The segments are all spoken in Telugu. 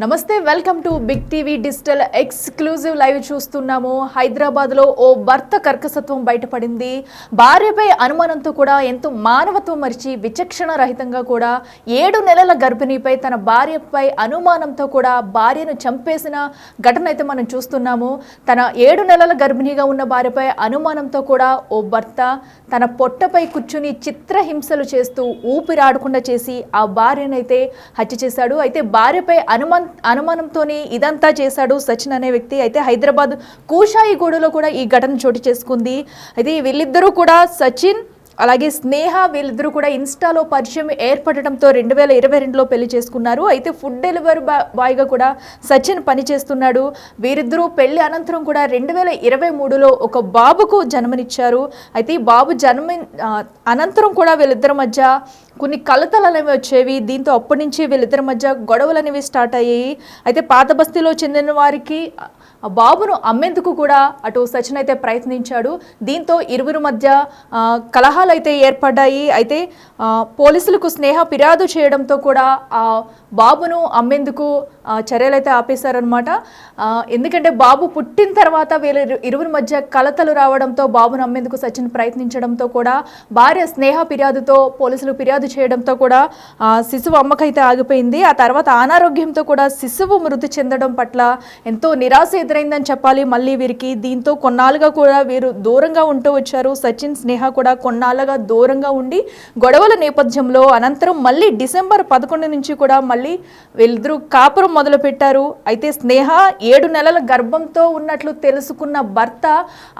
నమస్తే, welcome to big TV digital exclusive live చూస్తున్నాము. హైదరాబాద్లో ఓ భర్త కర్కసత్వం బయటపడింది. భార్యపై అనుమానంతో కూడా ఎంతో మానవత్వం మరిచి విచక్షణ రహితంగా కూడా 7 నెలల గర్భిణీపై తన భార్యపై అనుమానంతో కూడా భార్యను చంపేసిన ఘటన అయితే మనం చూస్తున్నాము. తన 7 నెలల గర్భిణీగా ఉన్న భార్యపై అనుమానంతో కూడా ఓ భర్త తన పొట్టపై కూర్చుని చిత్రహింసలు చేస్తూ ఊపిరాడకుండా చేసి ఆ భార్యనైతే హత్య చేశాడు. అయితే భార్యపై అనుమానంతోనే ఇదంతా చేశాడు సచిన్ అనే వ్యక్తి. అయితే హైదరాబాద్ కూషాయిగూడలో కూడా ఈ ఘటన చోటు చేసుకుంది. అయితే వీళ్ళిద్దరూ కూడా సచిన్ అలాగే స్నేహ వీళ్ళిద్దరూ కూడా ఇన్స్టాలో పరిచయం ఏర్పడటంతో 2022లో పెళ్లి చేసుకున్నారు. అయితే ఫుడ్ డెలివరీ బాయ్గా కూడా సచిన్ పనిచేస్తున్నాడు. వీరిద్దరూ పెళ్లి అనంతరం కూడా 2023లో ఒక బాబుకు జన్మనిచ్చారు. అయితే ఈ బాబు అనంతరం కూడా వీళ్ళిద్దరి మధ్య కొన్ని కలతలు అనేవి వచ్చేవి. దీంతో అప్పటి నుంచి వీళ్ళిద్దరి మధ్య గొడవలు అనేవి స్టార్ట్ అయ్యాయి. అయితే పాత బస్తీలో చెందిన వారికి ఆ బాబును అమ్మేందుకు కూడా అటు సచిన్ అయితే ప్రయత్నించాడు. దీంతో ఇరువురి మధ్య కలహాలు అయితే ఏర్పడ్డాయి. అయితే పోలీసులకు స్నేహ ఫిర్యాదు చేయడంతో కూడా ఆ బాబును అమ్మేందుకు చర్యలు అయితే ఆపేశారనమాట. ఎందుకంటే బాబు పుట్టిన తర్వాత వీళ్ళ ఇరువురి మధ్య కలతలు రావడంతో బాబును అమ్మేందుకు సచిన్ ప్రయత్నించడంతో కూడా భార్య స్నేహ ఫిర్యాదుతో పోలీసులు ఫిర్యాదు చేయడంతో కూడా శిశువు అమ్మకైతే ఆగిపోయింది. ఆ తర్వాత అనారోగ్యంతో కూడా శిశువు మృతి చెందడం పట్ల ఎంతో నిరాశ ఎదురైందని చెప్పాలి మళ్ళీ వీరికి. దీంతో కొన్నాళ్ళుగా కూడా వీరు దూరంగా ఉంటూ వచ్చారు. సచిన్ స్నేహ కూడా కొన్నాళ్ళుగా దూరంగా ఉండి గొడవల నేపథ్యంలో అనంతరం మళ్ళీ డిసెంబర్ 11 నుంచి కూడా మళ్ళీ వీళ్ళిద్దరూ కాపురం మొదలు పెట్టారు. అయితే స్నేహ 7 నెలల గర్భంతో ఉన్నట్లు తెలుసుకున్న భర్త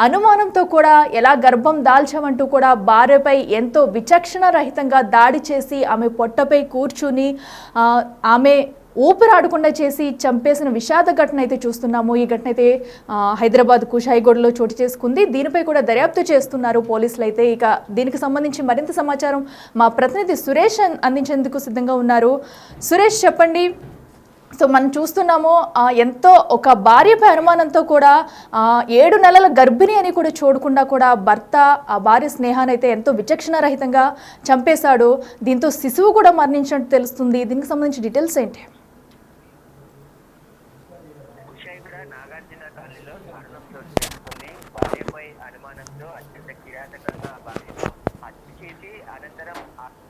అనుమానంతో కూడా ఎలా గర్భం దాల్చామంటూ కూడా భార్యపై ఎంతో విచక్షణ రహితంగా దాడి చేసి ఆమె పొట్టపై కూర్చుని ఆమె ఊపిరాడకుండా చేసి చంపేసిన విషాద ఘటన అయితే చూస్తున్నాము. ఈ ఘటన అయితే హైదరాబాద్ కుషాయిగూడలో చోటు చేసుకుంది. దీనిపై కూడా దర్యాప్తు చేస్తున్నారు పోలీసులు. అయితే ఇక దీనికి సంబంధించి మరింత సమాచారం మా ప్రతినిధి సురేష్ అందించేందుకు సిద్ధంగా ఉన్నారు. సురేష్, చెప్పండి. సో మనం చూస్తున్నాము ఎంతో ఒక భార్యపై అనుమానంతో కూడా 7 నెలల గర్భిణి అని కూడా చూడకుండా కూడా భర్త ఆ భార్య స్నేహాన్ని అయితే ఎంతో విచక్షణ రహితంగా చంపేశాడు. దీంతో శిశువు కూడా మరణించినట్టు తెలుస్తుంది. దీనికి సంబంధించి డీటెయిల్స్ ఏంటి?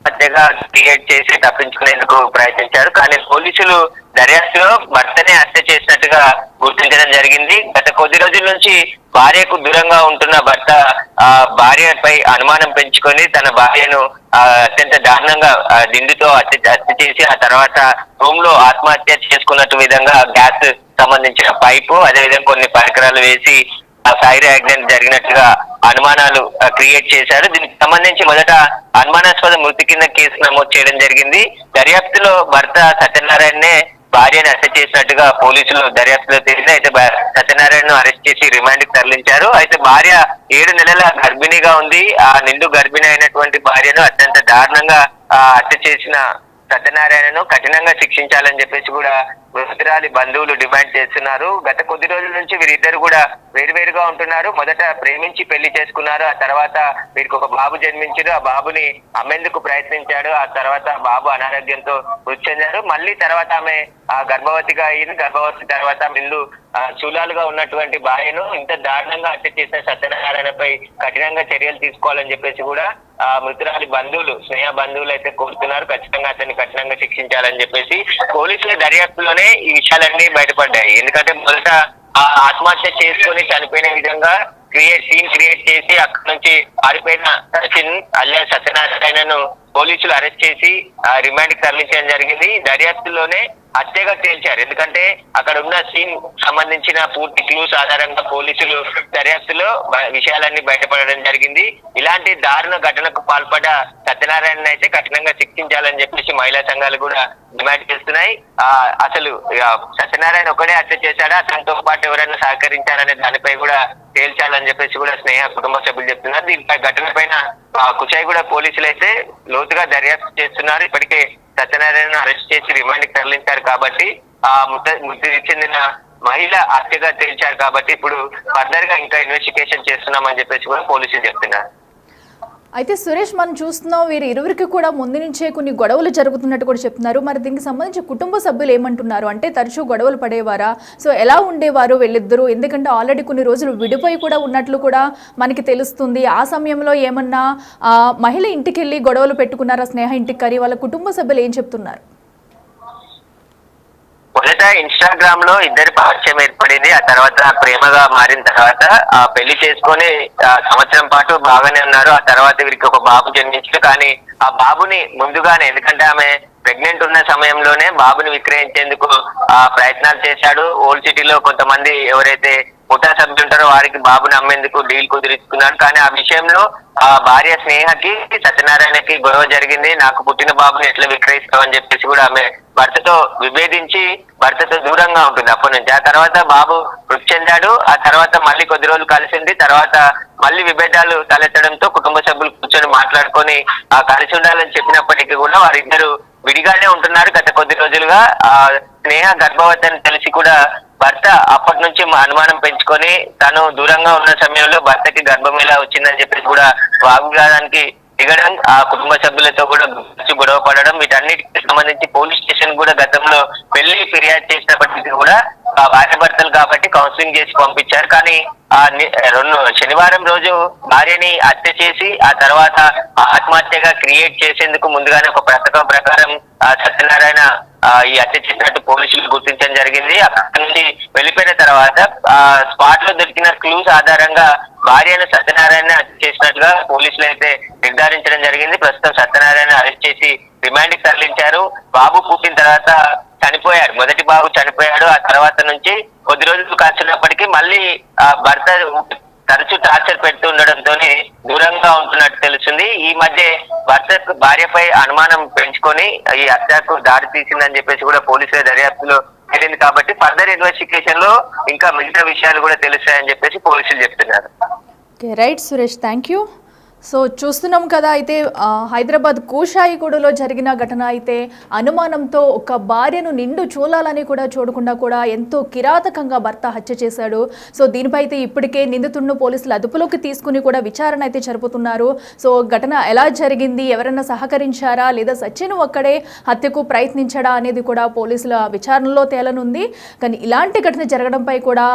హత్యగా క్రియేట్ చేసి తప్పించుకునేందుకు ప్రయత్నించారు. కానీ పోలీసులు దర్యాప్తులో భర్తనే హత్య చేసినట్టుగా గుర్తించడం జరిగింది. గత కొద్ది రోజుల నుంచి భార్యకు దూరంగా ఉంటున్న భర్త భార్యపై అనుమానం పెంచుకొని తన భార్యను అత్యంత దారుణంగా దిండుతో హత్య చేసి ఆ తర్వాత రూమ్ లో ఆత్మహత్య చేసుకున్నట్టు విధంగా గ్యాస్ సంబంధించిన పైపు అదేవిధంగా కొన్ని పరికరాలు వేసి ఫైర్ యాక్సిడెంట్ జరిగినట్టుగా అనుమానాలు క్రియేట్ చేశారు. దీనికి సంబంధించి మొదట అనుమానాస్పద మృతి కింద కేసు నమోదు చేయడం జరిగింది. దర్యాప్తులో భర్త సత్యనారాయణనే భార్యను హత్య చేసినట్టుగా పోలీసులు దర్యాప్తులో తేలింది. అయితే సత్యనారాయణను అరెస్ట్ చేసి రిమాండ్ కి తరలించారు. అయితే భార్య 7 నెలల గర్భిణిగా ఉంది. ఆ నిండు గర్భిణి అయినటువంటి భార్యను అత్యంత దారుణంగా హత్య చేసిన సత్యనారాయణను కఠినంగా శిక్షించాలని చెప్పేసి కూడా మృతురాలి బంధువులు డిమాండ్ చేస్తున్నారు. గత కొద్ది రోజుల నుంచి వీరిద్దరు కూడా వేరువేరుగా ఉంటున్నారు. మొదట ప్రేమించి పెళ్లి చేసుకున్నారు. ఆ తర్వాత వీరికి ఒక బాబు జన్మించారు. ఆ బాబుని అమ్మేందుకు ప్రయత్నించాడు. ఆ తర్వాత బాబు అనారోగ్యంతో మృతి చెందారు. మళ్ళీ తర్వాత ఆమె గర్భవతిగా అయింది. గర్భవతి తర్వాత ముందు చూలాలుగా ఉన్నటువంటి భార్యను ఇంత దారుణంగా హత్య చేసిన సత్యనారాయణపై కఠినంగా చర్యలు తీసుకోవాలని చెప్పేసి కూడా మృతురాలి బంధువులు స్నేహ బంధువులు అయితే కోరుతున్నారు. ఖచ్చితంగా అతన్ని కఠినంగా శిక్షించాలని చెప్పేసి పోలీసుల దర్యాప్తులోనే ఈ విషయాలన్నీ బయటపడ్డాయి. ఎందుకంటే మొదట ఆత్మహత్య చేసుకుని చనిపోయిన విధంగా సీన్ క్రియేట్ చేసి అక్కడి నుంచి పారిపోయిన సచిన్ అలియాస్ సత్యనారాయణను పోలీసులు అరెస్ట్ చేసి రిమాండ్ కి తరలించడం జరిగింది. దర్యాప్తులోనే హత్యగా తేల్చారు. ఎందుకంటే అక్కడ ఉన్న సీన్ సంబంధించిన పూర్తి క్లూస్ ఆధారంగా పోలీసులు దర్యాప్తులో విషయాలన్నీ బయటపడడం జరిగింది. ఇలాంటి దారుణ ఘటనకు పాల్పడ్డ సత్యనారాయణ అయితే కఠినంగా శిక్షించాలని చెప్పేసి మహిళా సంఘాలు కూడా డిమాండ్ చేస్తున్నాయి. అసలు సత్యనారాయణ ఒకడే హత్య చేశాడా, అతనితో పాటు ఎవరైనా సహకరించారనే దానిపై కూడా తేల్చాలని చెప్పేసి కూడా స్నేహ కుటుంబ సభ్యులు చెప్తున్నారు. దీనిపై ఘటన పైన కుషాయిగూడ పోలీసులు అయితే లోతుగా దర్యాప్తు చేస్తున్నారు. ఇప్పటికే సత్యనారాయణ అరెస్ట్ చేసి రిమాండ్ కి తరలించారు కాబట్టి మృతి చెందిన మహిళ హత్యగా తేల్చారు కాబట్టి ఇప్పుడు ఫర్దర్ గా ఇంకా ఇన్వెస్టిగేషన్ చేస్తున్నామని చెప్పేసి కూడా పోలీసులు చెప్తున్నారు. అయితే సురేష్, మనం చూస్తున్నాం వీరి ఇరువురికి కూడా ముందు నుంచే కొన్ని గొడవలు జరుగుతున్నట్టు కూడా చెప్తున్నారు. మరి దీనికి సంబంధించి కుటుంబ సభ్యులు ఏమంటున్నారు? అంటే తరచూ గొడవలు పడేవారా? సో ఎలా ఉండేవారు వీళ్ళిద్దరూ? ఎందుకంటే ఆల్రెడీ కొన్ని రోజులు విడిపోయి కూడా ఉన్నట్లు కూడా మనకి తెలుస్తుంది. ఆ సమయంలో ఏమన్నా మహిళ ఇంటికి వెళ్ళి గొడవలు పెట్టుకున్నారా స్నేహ ఇంటికి? కరీ వాళ్ళ కుటుంబ సభ్యులు ఏం చెప్తున్నారు? మొదట ఇన్స్టాగ్రామ్ లో ఇద్దరి పరిచయం ఏర్పడింది. ఆ తర్వాత ప్రేమగా మారిన తర్వాత ఆ పెళ్లి చేసుకొని సంవత్సరం పాటు బాగానే ఉన్నారు. ఆ తర్వాత వీరికి ఒక బాబు జన్మించారు. కానీ ఆ బాబుని ముందుగానే, ఎందుకంటే ఆమె ప్రెగ్నెంట్ ఉన్న సమయంలోనే బాబుని విక్రయించేందుకు ప్రయత్నాలు చేశాడు. ఓల్డ్ సిటీలో కొంతమంది ఎవరైతే ముఠా సభ్యులు ఉంటారో వారికి బాబుని అమ్మేందుకు డీల్ కుదిరించుకున్నాడు. కానీ ఆ విషయంలో ఆ భార్య స్నేహకి సత్యనారాయణకి గొడవ జరిగింది. నాకు పుట్టిన బాబుని ఎట్లా విక్రయిస్తామని చెప్పేసి కూడా ఆమె భర్తతో విభేదించి భర్తతో దూరంగా ఉంటుంది అప్పటి నుంచి. ఆ తర్వాత బాబు మృతి చెందాడు. ఆ తర్వాత మళ్ళీ కొద్ది రోజులు కలిసింది. తర్వాత మళ్ళీ విభేదాలు తలెత్తడంతో కుటుంబ సభ్యులు కూర్చొని మాట్లాడుకొని కలిసి ఉండాలని చెప్పినప్పటికీ కూడా వారిద్దరు విడిగానే ఉంటున్నారు గత కొద్ది రోజులుగా. స్నేహ గర్భవతి అని తెలిసి కూడా భర్త అప్పటి నుంచి అనుమానం పెంచుకొని తను దూరంగా ఉన్న సమయంలో భర్తకి గర్భం ఎలా వచ్చిందని చెప్పేసి కూడా వాగ్వివాదానికి దిగడం, ఆ కుటుంబ సభ్యులతో కూడా గొడవ పడడం, వీటన్నిటికి సంబంధించి పోలీస్ స్టేషన్ కూడా గతంలో వెళ్లి ఫిర్యాదు చేసినప్పటికీ కూడా భార్య భర్తలు కాబట్టి కౌన్సిలింగ్ చేసి పంపించారు. కానీ శనివారం రోజు భార్యని హత్య చేసి ఆ తర్వాత ఆత్మహత్యగా క్రియేట్ చేసేందుకు ముందుగానే ఒక పథకం ప్రకారం సత్యనారాయణ ఈ హత్య చేసినట్టు పోలీసులు గుర్తించడం జరిగింది. అక్కడి నుంచి వెళ్లిపోయిన తర్వాత స్పాట్ లో దొరికిన క్లూస్ ఆధారంగా భార్యను సత్యనారాయణ హత్య చేసినట్టుగా పోలీసులు అయితే నిర్ధారించడం జరిగింది. ప్రస్తుతం సత్యనారాయణ అరెస్ట్ చేసి రిమాండ్ కి తరలించారు. బాబు పుట్టిన తర్వాత చనిపోయాడు, మొదటి బాబు చనిపోయాడు. ఆ తర్వాత నుంచి కొద్ది రోజులు కలిసినప్పటికీ మళ్ళీ భర్త తరచూ టార్చర్ పెడుతూ ఉండడంతోనే దూరంగా ఉంటున్నట్టు తెలుస్తుంది. ఈ మధ్య భార్యపై అనుమానం పెంచుకొని ఈ హత్యకు దారి తీసిందని చెప్పేసి కూడా పోలీసుల దర్యాప్తులో తెలియదు. కాబట్టి ఫర్దర్ ఇన్వెస్టిగేషన్ లో ఇంకా మిగతా విషయాలు కూడా తెలుస్తాయని చెప్పేసి పోలీసులు చెప్తున్నారు. Right Suresh, thank you. So చూస్తున్నాం కదా, అయితే హైదరాబాద్ కూషాయిగూడలో జరిగిన ఘటన అయితే అనుమానంతో ఒక భార్యను నిండు చూలాలని కూడా చూడకుండా కూడా ఎంతో కిరాతకంగా భర్త హత్య చేశాడు. సో దీనిపై అయితే ఇప్పటికే నిందితుడిని పోలీసులు అదుపులోకి తీసుకుని కూడా విచారణ అయితే జరుపుతున్నారు. సో ఘటన ఎలా జరిగింది, ఎవరైనా సహకరించారా లేదా సచిన్ ఒక్కడే హత్యకు ప్రయత్నించడా అనేది కూడా పోలీసుల విచారణలో తేలనుంది. కానీ ఇలాంటి ఘటన జరగడంపై కూడా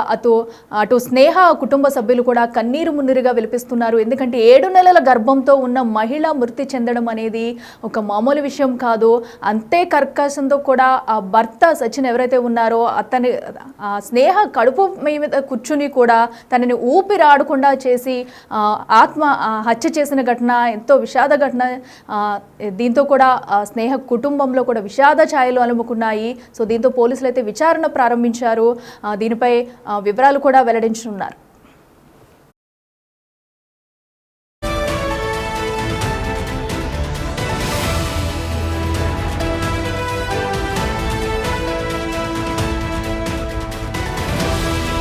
అటు స్నేహ కుటుంబ సభ్యులు కూడా కన్నీరు మున్నీరుగా విలిపిస్తున్నారు. ఎందుకంటే 7 నెలల గర్భంతో ఉన్న మహిళ మృతి చెందడం అనేది ఒక మామూలు విషయం కాదు. అంతే కర్కశంతో కూడా ఆ భర్త సచిన్ ఎవరైతే ఉన్నారో అతని స్నేహ కడుపు మీద కూర్చుని కూడా తనని ఊపిరాడకుండా చేసి హత్య చేసిన ఘటన ఎంతో విషాద ఘటన. దీంతో కూడా స్నేహ కుటుంబంలో కూడా విషాద ఛాయలు అలుముకున్నాయి. సో దీంతో పోలీసులు అయితే విచారణ ప్రారంభించారు. దీనిపై వివరాలు కూడా వెల్లడించనున్నారు.